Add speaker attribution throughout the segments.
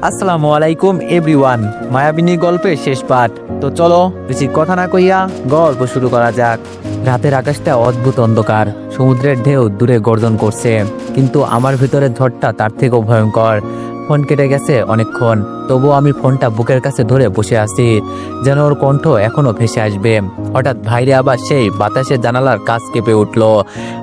Speaker 1: আসসালামু আলাইকুম এভরিওয়ান। মায়াবিনী গল্পের শেষ পাঠ। তো চলো বেশি কথা না কইয়া গল্প শুরু করা যাক। রাতের আকাশটা অদ্ভুত অন্ধকার, সমুদ্রের ঢেউ দূরে গর্জন করছে, কিন্তু আমার ভিতরে ঝড়টা তার থেকেও ভয়ঙ্কর। ফোন কেটে গেছে অনেকক্ষণ, তবুও আমি ফোনটা বুকের কাছে ধরে বসে আছি, যেন ওর কণ্ঠ এখনো ভেসে আসবে। হঠাৎ বাইরে আবার সেই বাতাসের জানালার কাছ কেঁপে উঠল।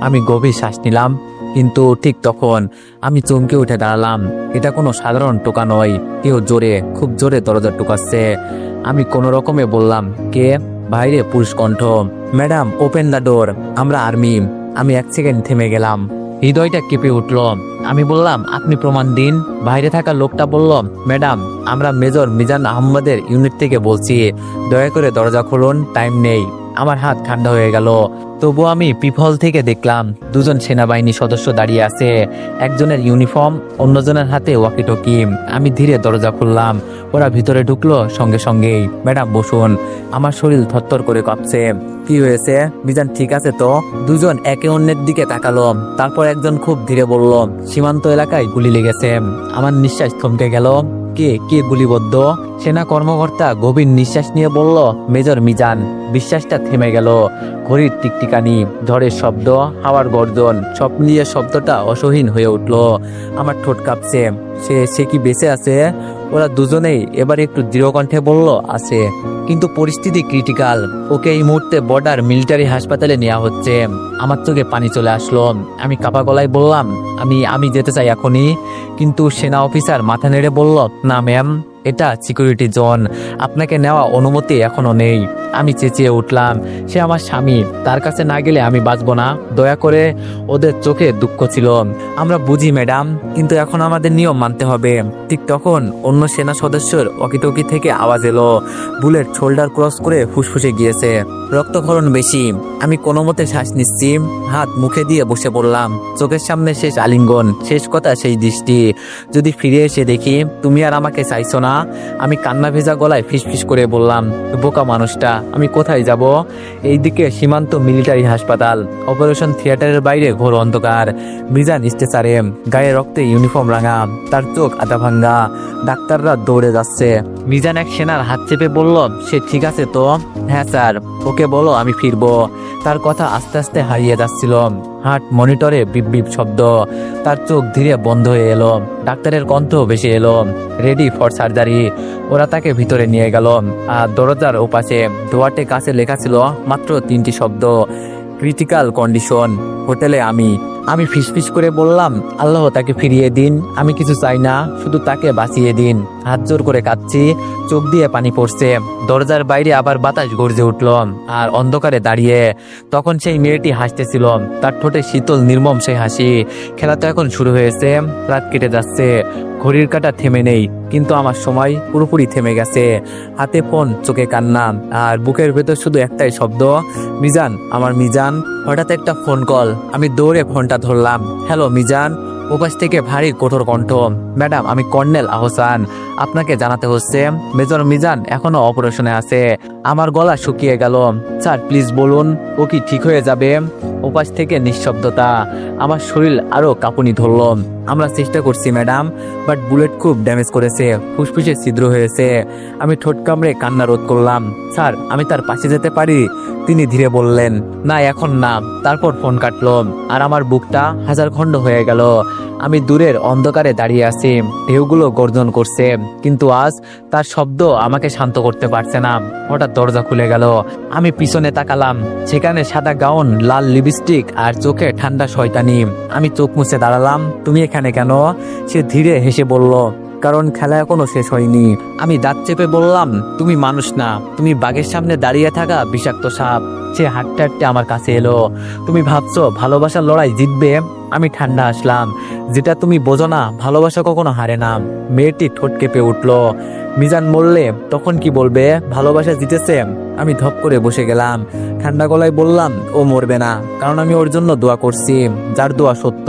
Speaker 1: আমি গভীর শ্বাস নিলাম, কিন্তু ঠিক তখন আমি চমকে উঠে দাঁড়ালাম। এটা কোনো সাধারণ টোকা নয়, কেউ জোরে, খুব জোরে দরজা টোকাচ্ছে। আমি কোনো রকমে বললাম, কে? বাইরে পুরুষ কণ্ঠ, ম্যাডাম ওপেন দ্য ডোর, আমরা আর্মি। আমি এক সেকেন্ড থেমে গেলাম, হৃদয়টা কেঁপে উঠল। আমি বললাম, আপনি প্রমাণ দিন। বাইরে থাকা লোকটা বলল, ম্যাডাম আমরা মেজর মিজান আহমদের ইউনিট থেকে বলছি, দয়া করে দরজা খুলুন, টাইম নেই। আমার হাত ঠান্ডা হয়ে গেল। তবু আমি পিপল থেকে দেখলাম দুজন সেনাবাহিনী সদস্য দাঁড়িয়ে আছে, একজনের ইউনিফর্ম, অন্যজনের হাতে ওয়াকিটকি। আমি ধীরে দরজা খুললাম, ওরা ভিতরে ঢুকলো সঙ্গে সঙ্গেই। ম্যাডাম বসুন। আমার শরীর থরথর করে কাঁপছে। কি হয়েছে মিজান, ঠিক আছে তো? দুজন একে অন্যের দিকে তাকালো, তারপর একজন খুব ধীরে বলল, সীমান্ত এলাকায় গুলি লেগেছে। আমার নিঃশ্বাস থমকে গেল। কে কে গুলিবদ্ধ? সেনা কর্মকর্তা গভীর নিঃশ্বাস নিয়ে বলল, মেজর মিজান। বিশ্বাসটা থেমে গেল। ঘড়ির টিকটিকানি, ঝড়ের শব্দ, হাওয়ার গর্জন, সব মিলিয়ে শব্দটা অসহীন হয়ে উঠল। আমার ঠোঁট কাঁপছে। সে কি বেঁচে আছে? ওরা দুজনেই এবার একটু দৃঢ় কণ্ঠে বলল, আছে, কিন্তু পরিস্থিতি ক্রিটিক্যাল। ওকে এই মুহূর্তে বর্ডার মিলিটারি হাসপাতালে নেওয়া হচ্ছে। আমার চোখে পানি চলে আসলো। আমি কাপা গলায় বললাম, আমি যেতে চাই এখনই। কিন্তু সেনা অফিসার মাথা নেড়ে বলল, না ম্যাম, এটা সিকিউরিটি জোন, আপনাকে নেওয়া অনুমতি এখনো নেই। আমি চেঁচিয়ে উঠলাম, সে আমার স্বামী, তার কাছে না গেলে আমি বাঁচবো না। দয়া করে। ওদের চোখে দুঃখ ছিল। আমরা বুঝি ম্যাডাম, কিন্তু এখন আমাদের নিয়ম মানতে হবে। ঠিক তখন অন্য সেনা সদস্যর ওয়াকিটকি থেকে আওয়াজ এলো, বুলেট শোল্ডার ক্রস করে ফুসফুসে গিয়েছে, রক্তক্ষরণ বেশি। আমি কোনো মতে শ্বাস নিচ্ছি, হাত মুখে দিয়ে বসে পড়লাম। চোখের সামনে শেষ আলিঙ্গন, শেষ কথা, সেই দৃষ্টি। যদি ফিরে এসে দেখি তুমি আর আমাকে চাইছো না। আমি কান্না ভেজা গলায় ফিসফিস করে বললাম, বোকা মানুষটা, আমি কোথায় যাব? এইদিকে সীমান্ত মিলিটারি হাসপাতাল, অপারেশন থিয়েটারের বাইরে ঘোর অন্ধকার। মিজান স্ট্রেচারে, গায়ে রক্তে ইউনিফর্ম রাঙা, তার চোখ আধা ভাঙ্গা। ডাক্তাররা দৌড়ে যাচ্ছে। মিজান এক সেনার হাত চেপে বলল, সে ঠিক আছে তো? হ্যাঁ স্যার। ওকে বলো আমি ফিরবো। তার কথা আস্তে আস্তে হারিয়ে যাচ্ছিল। হার্ট মনিটরে বিপ বিপ শব্দ। তার চোখ ধীরে বন্ধ হয়ে এলো। ডাক্তারের কণ্ঠ ভেসে এলো, রেডি ফর সার্জারি। ওরা তাকে ভিতরে নিয়ে গেল। আর দরজার ওপাশে দোয়াটে কাছে লেখা ছিল মাত্র 3টি শব্দ, ক্রিটিক্যাল কন্ডিশন। হোটেলে আমি ফিসফিস করে বললাম, আল্লাহ তাকে ফিরিয়ে দিন, আমি কিছু চাই না, শুধু তাকে বাঁচিয়ে দিন। হাত জোর করে কাঁদছি, চোখ দিয়ে পানি পড়ছে। দরজার বাইরে আবার বাতাস গর্জে উঠল, আর অন্ধকারে দাঁড়িয়ে তখন সেই মেয়েটি হাসতেছিল, তার ঠোঁটে শীতল নির্মম সেই হাসি। খেলা তো এখন শুরু হয়েছে, রাত কেটে যাচ্ছে, ঘড়ির কাঁটা থেমে নেই, কিন্তু আমার সময় পুরোপুরি থেমে গেছে। হাতে ফোন, চোখে কান্না, আর বুকের ভেতর শুধু একটাই শব্দ, মিজান, আমার মিজান। হঠাৎ একটা ফোন কল। আমি দৌড়ে ফোনটা ধরলাম। হ্যালো মিজান। ওপাশ থেকে ভারী কঠোর কণ্ঠ, ম্যাডাম আমি কর্নেল আহসান, আপনাকে জানাতে হচ্ছে মেজর মিজান এখনো অপারেশনে আছে। আমার গলা শুকিয়ে গেল। স্যার প্লিজ বলুন, ও কি ঠিক হয়ে যাবে? ওপাশ থেকে নিঃশব্দতা। আমার শরীর আরো কাঁপুনি ধরল। আমরা চেষ্টা করছি ম্যাডাম, বাট বুলেট খুব ড্যামেজ করেছে, ফুসফুসে ছিদ্র হয়েছে। আমি ঠোঁট কামড়ে কান্না রোধ করলাম। স্যার আমি তার পাশে যেতে পারি? তিনি ধীরে বললেন, না এখন না। তারপর ফোন কাটলো, আর আমার বুকটা হাজার খণ্ড হয়ে গেল। আমি দূরের অন্ধকারে দাঁড়িয়ে আছি, ঢেউগুলো গর্জন করছে, কিন্তু আজ তার শব্দ আমাকে শান্ত করতে পারছে না। হঠাৎ দরজা খুলে গেল। আমি পিছনে তাকালাম, সেখানে সাদা গাউন, লাল লিপস্টিক, আর চোখে ঠান্ডা শয়তানি। আমি চোখ মুছে দাঁড়ালাম। তুমি এখানে কেন? সে ধীরে হেসে বলল, কারণ খেলা এখনো শেষ হয়নি। আমি দাঁত চেপে বললাম, তুমি মানুষ না, তুমি বাঘের সামনে দাঁড়িয়ে থাকা বিষাক্ত সাপ। সে হাঁটতে হাঁটতে আমার কাছে এলো। তুমি ভাবছো ভালোবাসার লড়াই জিতবে? আমি ঠান্ডা আসলাম, যেটা তুমি বোঝো না, ভালোবাসা কখনো হারে না। মেয়েটি ঠোঁট কেঁপে উঠল। মিজান বললে, তখন কি বলবে? ভালোবাসা জিতেছে? আমি ধপ করে বসে গেলাম। ঠান্ডা গলায় বললাম, ও মরবে না, কারণ আমি ওর জন্য দোয়া করছি। যার দোয়া সত্য,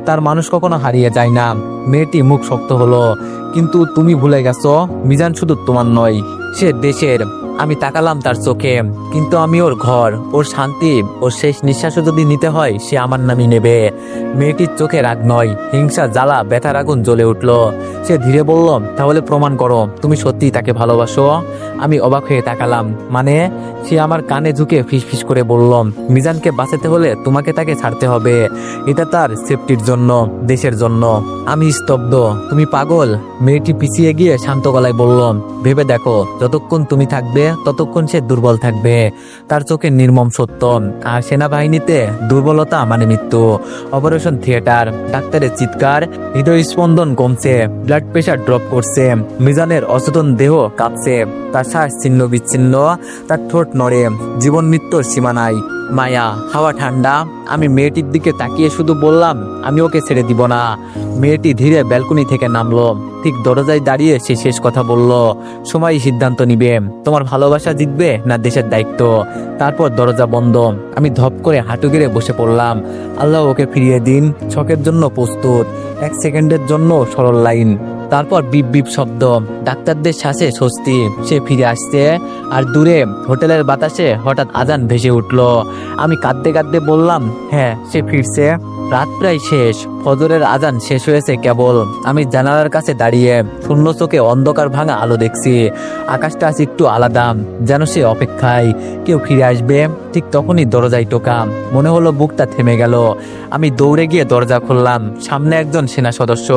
Speaker 1: তার মানুষ কখনো হারিয়ে যায় না। মেয়েটি মুখ শক্ত হলো, কিন্তু তুমি ভুলে গেছো, মিজান শুধু তোমার নয়, সে দেশের। আমি তাকালাম তার চোখে, কিন্তু আমি ওর ঘর, ওর শান্তি, ওর শেষ নিঃশ্বাসও যদি নিতে হয় সে আমার নামই নেবে। মেয়েটির চোখে রাগ নয়, হিংসা, জ্বালা, ব্যথার আগুন জ্বলে উঠল। সে ধীরে বলল, তাহলে প্রমাণ করো তুমি সত্যিই তাকে ভালোবাসো। আমি অবাক হয়ে তাকালাম। মানে? সে আমার কানে ঝুঁকে ফিসফিস করে বলল, মিজানকে বাঁচাতে হলে তোমাকে তাকে ছাড়তে হবে। এটা তার সেফটির জন্য, দেশের জন্য। আমি স্তব্ধ। তুমি পাগল? মেয়েটি পিছিয়ে গিয়ে শান্ত গলায় বলল, ভেবে দেখো, যতক্ষণ তুমি থাকবে ততক্ষণ সে দুর্বল থাকবে। তার চোখে নির্মম সত্য। আর সেনাবাহিনীতে দুর্বলতা মানে মৃত্যু। অপারেশন থিয়েটার, ডাক্তারের চিৎকার, হৃদয় স্পন্দন কমছে, ব্লাড প্রেশার ড্রপ করছে, মিজানের অচেতন দেহ কাঁপছে, তার শ্বাস ছিন্ন বিচ্ছিন্ন, তার ঠোঁট নড়ে, জীবন মৃত্যুর সীমা নাই। মায়া, হাওয়া ঠান্ডা। আমি মেয়েটির দিকে তাকিয়ে শুধু বললাম, আমি ওকে ছেড়ে দিব না। মেয়েটি ধীরে ব্যালকনি থেকে নামলো। ঠিক দরজায় দাঁড়িয়ে সে শেষ কথা বলল, সময় সিদ্ধান্ত নিবে, তোমার ভালোবাসা জিতবে না দেশের দায়িত্ব। তারপর দরজা বন্ধ। আমি ধপ করে হাঁটু গেড়ে বসে পড়লাম। আল্লাহ ওকে ফিরিয়ে দিন। ছকের জন্য প্রস্তুত, 1 সেকেন্ডের জন্য সরল লাইন। তারপর বিপ বিপ শব্দ, ডাক্তারদের শ্বাসে স্বস্তি, সে ফিরে আসছে। আর দূরে হোটেলের বাতাসে হঠাৎ আজান ভেসে উঠল। আমি কাঁদতে কাঁদতে বললাম, হ্যাঁ, সে ফিরছে। রাত প্রায় শেষ, ফজরের আজান শেষ হয়েছে কেবল। আমি জানালার কাছে দাঁড়িয়ে শূন্য চোখে অন্ধকার ভাঙা আলো দেখছি। আকাশটা আজ একটু আলাদা, যেন সে অপেক্ষায় কেউ ফিরে আসবে। ঠিক তখনই দরজায় টোকাম। মনে হলো বুকটা থেমে গেল। আমি দৌড়ে গিয়ে দরজা খুললাম। সামনে একজন সেনা সদস্য।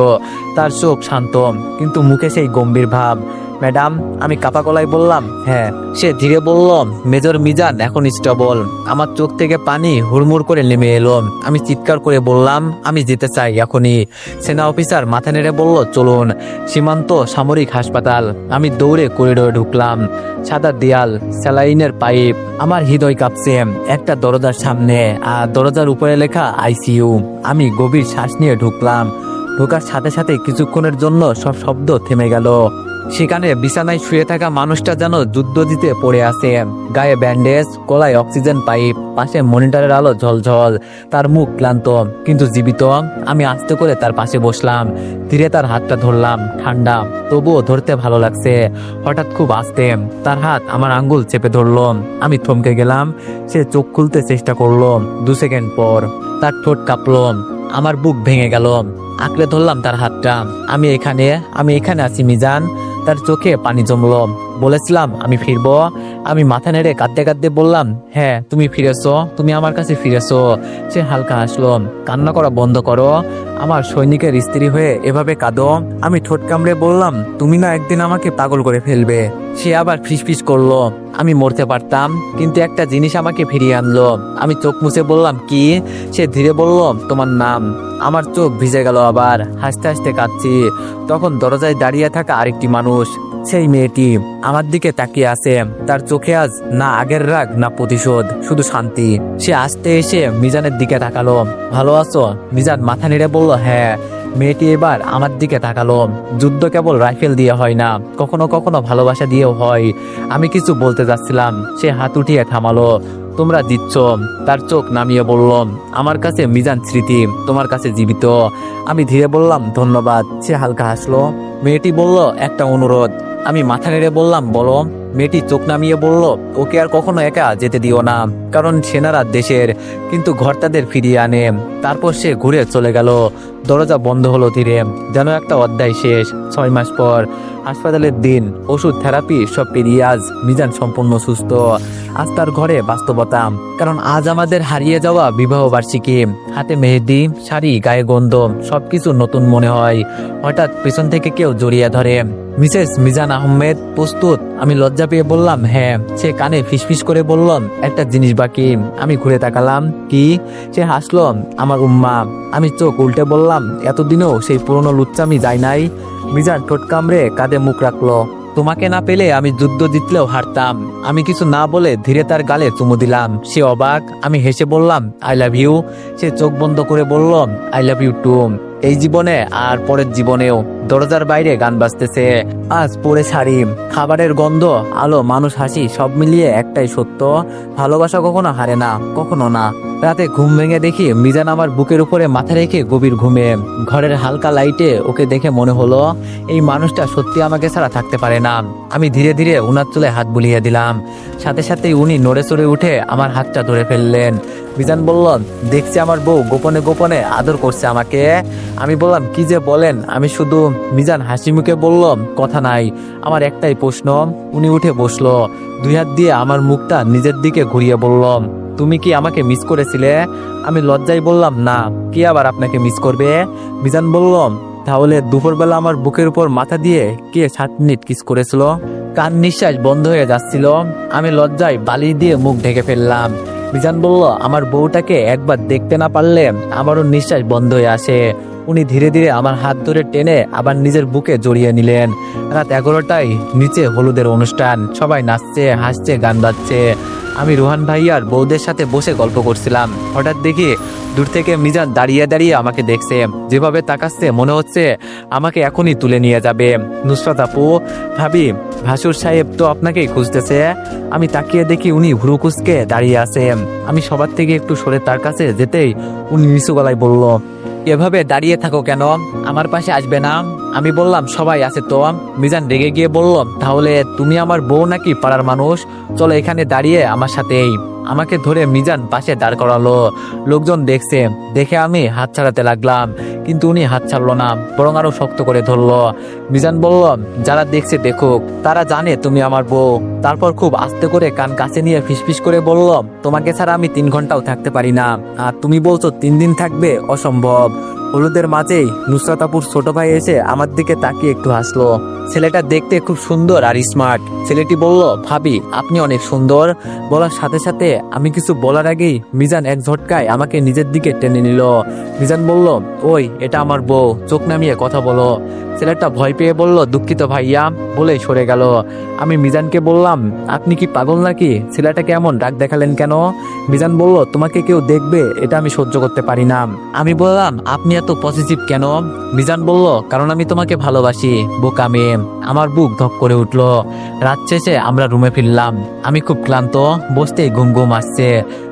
Speaker 1: তার চোখ শান্ত, কিন্তু মুখে সেই গম্ভীর ভাব। ম্যাডাম, আমি কাপা গলায় বললাম, হ্যাঁ। সে ধীরে বলল, মেজর মিজান এখন স্টেবল। আমার চোখ থেকে পানি হুড়মুড় করে নেমে এলো। আমি চিৎকার করে বললাম, আমি যেতে চাই এখনই। সেনা অফিসার মাথা নেড়ে বলল, চলুন। সীমান্ত সামরিক হাসপাতাল। আমি দৌড়ে করিডোরে ঢুকলাম। সাদা দেয়াল, স্যালাইনের পাইপ। আমার হৃদয় কাঁপছে। একটা দরজার সামনে, আর দরজার উপরে লেখা আইসিইউ। আমি গভীর শ্বাস নিয়ে ঢুকলাম। ঢোকার সাথে সাথে কিছুক্ষণের জন্য সব শব্দ থেমে গেল। সেখানে বিছানায় শুয়ে থাকা মানুষটা যেন যুদ্ধ দিতে পড়ে আছে। গায়ে ব্যান্ডেজ, গলায় অক্সিজেন পাইপ, পাশে মনিটরের আলো ঝলঝল। তার মুখ ক্লান্ত কিন্তু জীবিত। আমি আস্তে করে তার পাশে বসলাম। ধীরে তার হাতটা ধরলাম। ঠান্ডা, তবুও ধরতে ভালো লাগছে। হঠাৎ খুব আস্তে তার হাত আমার আঙ্গুল চেপে ধরলো। আমি থমকে গেলাম। সে চোখ খুলতে চেষ্টা করলো। 2 সেকেন্ড পর তার ঠোঁট কাঁপলো। আমার বুক ভেঙে গেল। আঁকড়ে ধরলাম তার হাতটা। আমি এখানে আছি মিজান। তার চোখে পানি জমলো। বলেছিলাম আমি ফিরবো। আমি মাথা নেড়ে কাঁদতে কাঁদতে বললাম, হ্যাঁ, তুমি ফিরেছো, তুমি আমার কাছে ফিরেছো। সে হালকা হাসলো। কান্না করা বন্ধ করো। আমার সৈনিকের স্ত্রী হয়ে এভাবে কাঁদো? আমি ঠোঁট কামড়ে বললাম, তুমি না একদিন আমাকে পাগল করে ফেলবে। সে আবার ফিসফিস করলো, আমি মরতে পারতাম, কিন্তু একটা জিনিস আমাকে ফিরিয়ে আনলো। আমি চোখ মুছে বললাম, কি? সে ধীরে বলল, তোমার নাম। আমার চোখ ভিজে গেল আবার। হাসতে হাসতে কাঁদছি। তখন দরজায় দাঁড়িয়ে থাকা আরেকটি মানুষ, সেই মেয়েটি আমার দিকে তাকিয়ে আছে। তার চোখে আজ না আগের রাগ না প্রতিশোধ, শুধু শান্তি। সে আস্তে এসে মিজানের দিকে তাকালো। ভালো আছো? মিজান মাথা নেড়ে বলল, হ্যাঁ। মেয়েটি এবার আমার দিকে তাকালো। যুদ্ধ কেবল রাইফেল দিয়ে হয় না, কখনো কখনো ভালোবাসা দিয়েও হয়। আমি কিছু বলতে যাচ্ছিলাম, সে হাত উঠিয়ে থামালো। তোমরা দিচ্ছ। তার চোখ নামিয়ে বলল, আমার কাছে মিজান স্মৃতি, তোমার কাছে জীবিত। আমি ধীরে বললাম, ধন্যবাদ। সে হালকা হাসলো। মেয়েটি বলল, একটা অনুরোধ। আমি মাথা নেড়ে বললাম, বলো। মেয়েটি চোখ নামিয়ে বলল, ওকে আর কখনো একা যেতে দিও না, কারণ সেনারা দেশের, কিন্তু ঘর তাদের ফিরিয়ে আনে। তারপর সে ঘুরে চলে গেল। দরজা বন্ধ হলো ধীরে, যেন একটা অধ্যায় শেষ। 6 মাস পর হাসপাতালের দিন, ওষুধ, থেরাপি সব পেরিয়ে আজ মিজান সম্পূর্ণ সুস্থ। আজ তার ঘরে বাস্তবতা, কারণ আজ আমাদের হারিয়ে যাওয়া বিবাহ বার্ষিকী। হাতে মেহেদি, শাড়ি, গায়ে গন্ধ, সবকিছু নতুন মনে হয়। হঠাৎ পেছন থেকে কেউ জড়িয়ে ধরে। মিসেস মিজান আহমেদ প্রস্তুত? আমি লজ্জা পেয়ে বললাম, হ্যাঁ। সে কানে ফিসফিস করে বলল, একটা জিনিস বাকি। আমি ঘুরে তাকালাম। কি? সে হাসলো, আমার উম্মা। আমি চোখ উল্টে বললাম, এতদিনও সেই পুরনো লুচ্চামি যায় নাই? মিজান ঠোঁট কামড়ে কাঁধে মুখ রাখলো। তোমাকে না পেলে আমি যুদ্ধ জিতলেও হারতাম। আমি কিছু না বলে ধীরে তার গালে চুমু দিলাম। সে অবাক। আমি হেসে বললাম, আই লাভ ইউ। সে চোখ বন্ধ করে বলল, আই লাভ ইউ টু। এই জীবনে আর পরের জীবনেও। দরজার বাইরে গান বাজতেছে। আজ পরে শাড়ি, খাবারের গন্ধ, আলো, মানুষ, হাসি, সব মিলিয়ে একটাই সত্য, ভালোবাসা কখনো হারে না, কখনো না। রাতে ঘুম ভেঙে দেখি মিজান আমার বুকের উপরে মাথা রেখে গভীর ঘুমে। ঘরের হালকা লাইটে ওকে দেখে মনে হলো এই মানুষটা সত্যি আমাকে ছাড়া থাকতে পারে না। আমি ধীরে ধীরে উনার চুলে হাত বুলিয়ে দিলাম। সাথে সাথেই উনি নড়ে চড়ে উঠে আমার হাতটা ধরে ফেললেন। মিজান বলল, দেখছি আমার বউ গোপনে গোপনে আদর করছে আমাকে। আমি বললাম, কি যে বলেন। আমি শুধু মিজান হাসি মুখে বলল, কথা নাই, আমার একটাই প্রশ্ন। উনি উঠে বসলো, দুই হাত দিয়ে আমার মুখটা নিজের দিকে ঘুরিয়ে বলল, তুমি কি আমাকে মিস করেছিলে? আমি লজ্জায় বললাম, না, কি আবার আপনাকে মিস করবে? মিজান বলল, তাহলে দুপুরবেলা আমার বুকের উপর মাথা দিয়ে কে 7 মিনিট কিস করেছিল? কান নিঃশ্বাস বন্ধ হয়ে যাচ্ছিল। আমি লজ্জায় বালি দিয়ে মুখ ঢেকে ফেললাম। মিজান বলল, আমার বউটাকে একবার দেখতে না পারলে আমারও নিঃশ্বাস বন্ধ হয়ে আসে। উনি ধীরে ধীরে আমার হাত ধরে টেনে আবার নিজের বুকে জড়িয়ে নিলেন। রাত 11টায় নিচে হলুদের অনুষ্ঠান, সবাই নাচছে, হাসছে, গান বাজছে। আমি রোহান ভাইয়ার বউদের সাথে বসে গল্প করছিলাম। হঠাৎ দেখি দূর থেকে মিজান দাঁড়িয়ে দাঁড়িয়ে আমাকে দেখছে। যেভাবে তাকাচ্ছে মনে হচ্ছে আমাকে এখনই তুলে নিয়ে যাবে। নুসরাত আপু, ভাবি, ভাসুর সাহেব তো আপনাকেই খুঁজতেছে। আমি তাকিয়ে দেখি উনি ভুরু কুঁচকে দাঁড়িয়ে আছে। আমি সবার থেকে একটু সরে তার কাছে যেতেই উনি নিচু গলায় বলল, এভাবে দাঁড়িয়ে থাকো কেন? আমার পাশে আসবে না? আমি বললাম, সবাই আছে তো। মিজান রেগে গিয়ে বলল, তাহলে তুমি আমার বউ নাকি পাড়ার মানুষ? চলো এখানে দাঁড়িয়ে আমার সাথেই। আমাকে ধরে মিজান পাশে দাঁড় করালো। লোকজন দেখছে দেখে আমি হাত ছাড়াতে লাগলাম, কিন্তু উনি হাত ছাড়লো না, বরং আরো শক্ত করে ধরলো। মিজান বলল, যারা দেখছে দেখুক, তারা জানে তুমি আমার বউ। তারপর খুব আস্তে করে কান কাছে নিয়ে ফিসফিস করে বলল, তোমাকে ছাড়া আমি 3 ঘন্টাও থাকতে পারি না, আর তুমি বলছো 3 দিন থাকবে? অসম্ভব। হলুদের মাঝেই নুসরাত আপুর ছোট ভাই এসে আমার দিকে তাকিয়ে একটু হাসলো। ছেলেটা দেখতে খুব সুন্দর আর স্মার্ট। ছেলেটি বলল, ভাবি, আপনি অনেক সুন্দর। বলার সাথে সাথে আমি কিছু বলার আগেই মিজান এক ঝটকায় আমাকে নিজের দিকে টেনে নিল। মিজান বলল, ওই, এটা আমার বউ, চোখ নামিয়ে কথা বলো। ছেলেটা ভয় পেয়ে বলল, দুঃখিত ভাইয়া, বলেই সরে গেল। আমি মিজানকে বললাম, আপনি কি পাগল নাকি? ছেলেটাকে এমন রাগ দেখালেন কেন? মিজান বলল, তোমাকে কেউ দেখবে এটা আমি সহ্য করতে পারি না। আমি বললাম, আপনি এত পজিটিভ কেন? মিজান বলল, কারণ আমি তোমাকে ভালোবাসি, বোকা মেয়ে। আমার বুক ধক করে উঠল। রাত শেষে আমরা রুমে ফিরলাম। আমি খুব ক্লান্ত, বসতেই ঘুম ঘুম আসছে।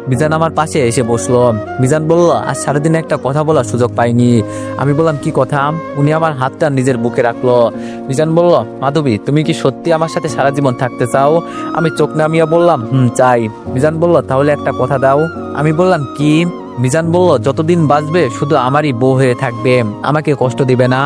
Speaker 1: মিজান আমার পাশে এসে বসলো। মিজান বলল, আজ সারাদিন একটা কথা বলার সুযোগ পাইনি। আমি বললাম, কি কথা? উনি আমার হাতটা নিজের বুকে রাখলো। মিজান বলল, মাধবী, তুমি কি সত্যি আমার সাথে সারা জীবন থাকতে চাও? আমি চোখ নামিয়ে বললাম, চাই। মিজান বলল, তাহলে একটা কথা দাও। আমি বললাম, কি? মিজান বলল, যতদিন বাঁচবে শুধু আমারই বউ হয়ে থাকবে, আমাকে কষ্ট দিবে না,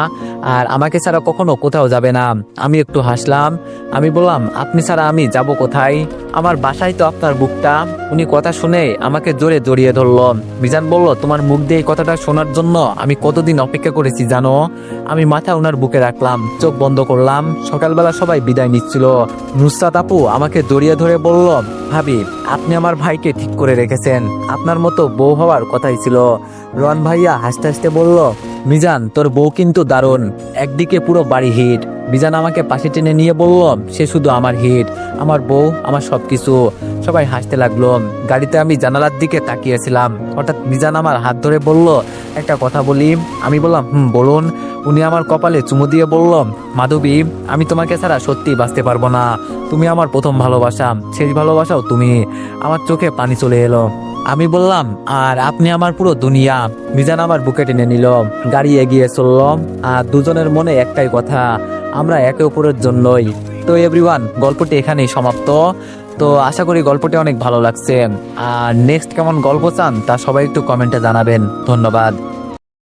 Speaker 1: আর আমাকে ছাড়া কখনো কোথাও যাবে না। আমি একটু হাসলাম। আমি বললাম, আপনি ছাড়া আমি যাব কোথায়? আমার বাসায় তো আপনার বুকটা। উনি কথা শুনে আমাকে জোরে জড়িয়ে ধরল। মিজান বলল, তোমার মুখ দিয়ে এই কথাটা শোনার জন্য আমি কতদিন অপেক্ষা করেছি জানো? আমি মাথা ওনার বুকে রাখলাম, চোখ বন্ধ করলাম। সকালবেলা সবাই বিদায় নিচ্ছিল। নুসরাত আপু আমাকে জড়িয়ে ধরে বলল, ভাবি, আপনি আমার ভাইকে ঠিক করে রেখেছেন, আপনার মতো বউ হওয়ার কথাই ছিল। রোহান ভাইয়া হাসতে হাসতে বলল, মিজান, তোর বউ কিন্তু দারুণ, একদিকে পুরো বাড়ি হিট। মিজান আমাকে পাশে টেনে নিয়ে বলল, সে শুধু আমার হিট, আমার বউ আমার সবকিছু। সবাই হাসতে লাগলো। গাড়িতে আমি জানালার দিকে তাকিয়েছিলাম। হঠাৎ মিজান আমার হাত ধরে বলল, একটা কথা বলি। আমি বললাম, বলুন। উনি আমার কপালে চুমু দিয়ে বলল, মাধবী, আমি তোমাকে ছাড়া সত্যি বাঁচতে পারবো না। তুমি আমার প্রথম ভালোবাসা, শেষ ভালোবাসাও তুমি। আমার চোখে পানি চলে এলো। আমি বললাম, আর আপনি আমার পুরো দুনিয়া। মিজান আমার বুকে টেনে নিল। গাড়ি এগিয়ে চলল। আর দুজনের মনে একটাই কথা, আমরা একে অপরের জন্যই। তো এভরিওয়ান, গল্পটি এখানেই সমাপ্ত। তো আশা করি গল্পটি অনেক ভালো লাগছে। আর নেক্সট কেমন গল্প চান তা সবাই একটু কমেন্টে জানাবেন। ধন্যবাদ।